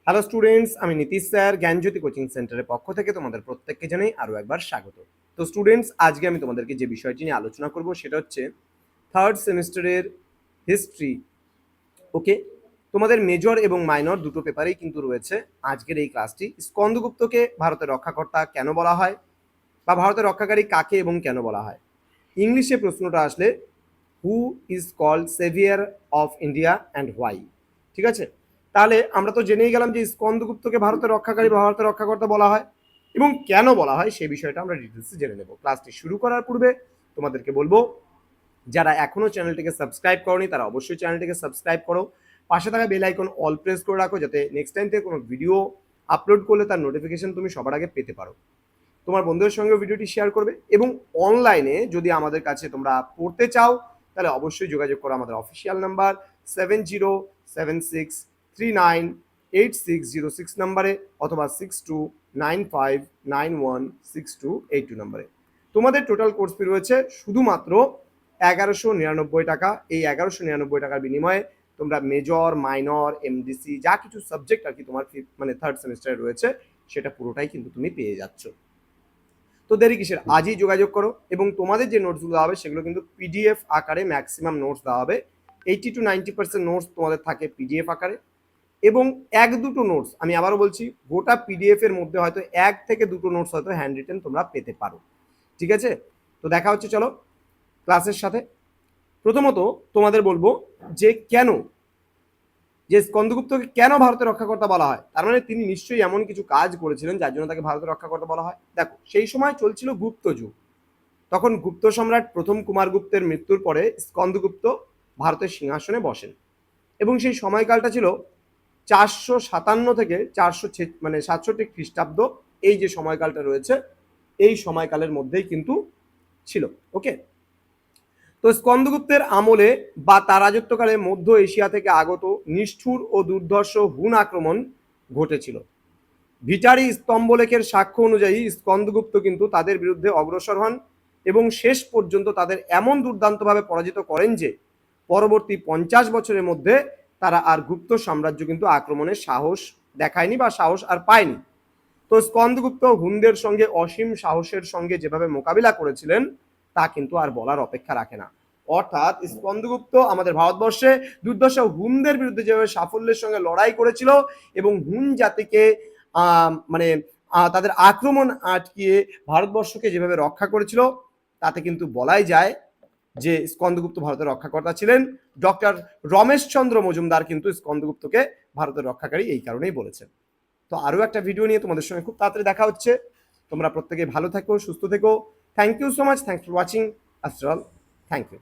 Hello students, আমি Nitish sir জ্ঞানজ্যোতি coaching সেন্টারের পক্ষ থেকে তোমাদের প্রত্যেককে জানাই আরও একবার স্বাগত। তো স্টুডেন্টস, আজকে আমি তোমাদেরকে যে বিষয়টি নিয়ে আলোচনা করব সেটা হচ্ছে থার্ড সেমিস্টারের হিস্ট্রি। ওকে, তোমাদের মেজর এবং মাইনর দুটো পেপারেই কিন্তু রয়েছে আজকের এই ক্লাসটি। স্কন্দগুপ্তকে ভারতের রক্ষাকর্তা কেন বলা হয়, বা ভারতের রক্ষাকারী কাকে এবং কেন বলা হয়। ইংলিশে প্রশ্নটা আসলে who is called saviour of India and why. ঠিক আছে, তাহলে আমরা তো জেনেই গেলাম যে স্কন্দগুপ্তকে ভারতের রক্ষাকারী বা ভারতের রক্ষাকর্তা বলা হয়, এবং কেন বলা হয় সেই বিষয়টা আমরা ডিটেলসে জেনে নেব। ক্লাসটি শুরু করার পূর্বে তোমাদেরকে বলবো, যারা এখনো চ্যানেলটিকে সাবস্ক্রাইব করোনি তারা অবশ্যই চ্যানেলটিকে সাবস্ক্রাইব করো, পাশে থাকা বেল আইকন অল প্রেস করে রাখো, যাতে নেক্সট টাইম থেকে কোনো ভিডিও আপলোড করলে তার নোটিফিকেশন তুমি সবার আগে পেতে পারো। তোমার বন্ধুদের সঙ্গে ভিডিওটি শেয়ার করবে, এবং অনলাইনে যদি আমাদের কাছে তোমরা পড়তে চাও তাহলে অবশ্যই যোগাযোগ করো আমাদের অফিসিয়াল নাম্বার 7076398606 নাম্বারে, অথবা 6295916282 নাম্বারে। তোমাদের টোটাল কোর্স ফি রয়েছে শুধুমাত্র 1199 টাকা। এই 1199 টাকার বিনিময়ে তোমরা মেজর, মাইনর, এমডিসি যা কিছু সাবজেক্ট আর কি তোমার থার্ড সেমিস্টারে রয়েছে সেটা পুরোটাই কিন্তু তুমি পেয়ে যাচ্ছ। তো দেরি কিসের, আজই যোগাযোগ করো। এবং তোমাদের যে নোটসগুলো দেওয়া হবে সেগুলো কিন্তু পিডিএফ আকারে ম্যাক্সিমাম নোটস দেওয়া হবে। 80 to 90% নোটস তোমাদের থাকে পিডিএফ আকারে, এবং এক দুটো নোটস, আমি আবারও বলছি, গোটা পিডিএফ এর মধ্যে হয়তো এক থেকে দুটো নোটস হয়তো হ্যান্ড রিটেন তোমরা পেতে পারো। ঠিক আছে, তো দেখা হচ্ছে চলো ক্লাসের সাথে। প্রথমত তোমাদের বলবো যে কেন, যে স্কন্দগুপ্তকে কেন ভারতের রক্ষাকর্তা বলা হয়। তার মানে তিনি নিশ্চয়ই এমন কিছু কাজ করেছিলেন যার জন্য তাকে ভারতের রক্ষাকর্তা বলা হয়। দেখো, সেই সময় চলছিল গুপ্ত যুগ। তখন গুপ্ত সম্রাট প্রথম কুমারগুপ্তের মৃত্যুর পরে স্কন্দগুপ্ত ভারতের সিংহাসনে বসেন, এবং সেই সময়কালটা ছিল 457 থেকে 67 খ্রিস্টাব্দ। এই যে সময়কালটা রয়েছে এই সময়কালের মধ্যেই কিন্তু ছিল। ওকে, তো স্কন্দগুপ্তের আমলে বা তার রাজত্বকালে মধ্য এশিয়া থেকে আগত নিষ্ঠুর ও দুর্ধর্ষ হুন আক্রমণ ঘটেছিল। ভিটারি স্তম্ভলেখের সাক্ষ্য অনুযায়ী স্কন্দগুপ্ত কিন্তু তাদের বিরুদ্ধে অগ্রসর হন, এবং শেষ পর্যন্ত তাদের এমন দুর্দান্তভাবে পরাজিত করেন যে পরবর্তী 50 বছরের মধ্যে তারা আর গুপ্ত সাম্রাজ্য কিন্তু আক্রমণের সাহস দেখায়নি বা সাহস আর পায়নি। তো স্কন্দগুপ্ত হুনদের সঙ্গে অসীম সাহসের সঙ্গে যেভাবে মোকাবিলা করেছিলেন তা কিন্তু আর বলার অপেক্ষা রাখে না। অর্থাৎ স্কন্দগুপ্ত আমাদের ভারতবর্ষে দুর্দশা হুনদের বিরুদ্ধে যেভাবে সাফল্যের সঙ্গে লড়াই করেছিল, এবং হুন জাতিকে মানে তাদের আক্রমণ আটকিয়ে ভারতবর্ষকে যেভাবে রক্ষা করেছিল, তাতে কিন্তু বলাই যায় যে স্কন্দগুপ্ত ভারতের রক্ষাকর্তা ছিলেন। ডক্টর রমেশচন্দ্র মজুমদার কিন্তু স্কন্দগুপ্তকে ভারতের রক্ষাকারী এই কারণেই বলেছেন। তো আরও একটা ভিডিও নিয়ে তোমাদের সঙ্গে খুব তাড়াতাড়ি দেখা হচ্ছে। তোমরা প্রত্যেকে ভালো থেকো, সুস্থ থেকো। Thank you so much, thanks for watching. After all, thank you.